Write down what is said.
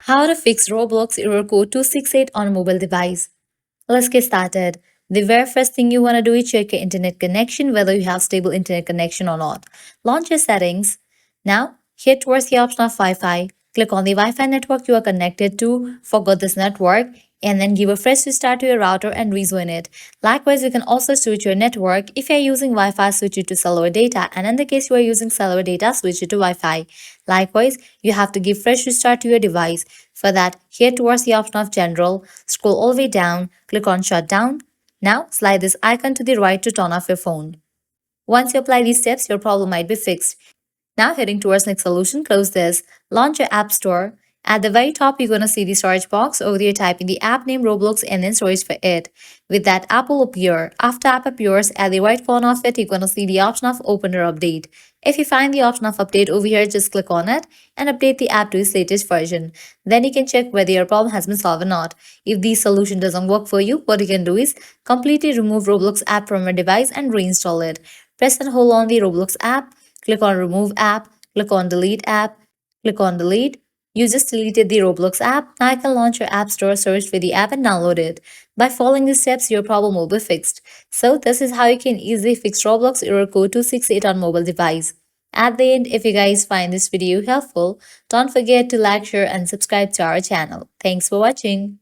How to fix Roblox error code 268 on a mobile device. Let's get started. The very first thing you want to do is check your internet connection, whether you have stable internet connection or not. Launch your settings. Now, head towards the option of Wi-Fi. Click on the Wi-Fi network you are connected to, forgot this network, and then give a fresh restart to your router and rejoin it. Likewise, you can also switch your network. If you are using Wi-Fi, switch it to cellular data, and in the case you are using cellular data, switch it to Wi-Fi. Likewise, you have to give fresh restart to your device. For that, head towards the option of General, scroll all the way down, click on Shutdown. Now, slide this icon to the right to turn off your phone. Once you apply these steps, your problem might be fixed. Now heading towards next solution, close this, launch your app store. At the very top, you're going to see the storage box. Over there, type in the app name Roblox and then storage for it. With that, app will appear. After app appears, at the right corner of it, you're going to see the option of open or update. If you find the option of update over here, just click on it and update the app to its latest version. Then you can check whether your problem has been solved or not. If the solution doesn't work for you, what you can do is completely remove Roblox app from your device and reinstall it. Press and hold on the Roblox app. Click on Remove App, click on Delete App, click on Delete. You just deleted the Roblox app. Now you can launch your app store, search for the app and download it. By following these steps, your problem will be fixed. So this is how you can easily fix Roblox error code 268 on mobile device. At the end, if you guys find this video helpful, don't forget to like, share and subscribe to our channel. Thanks for watching.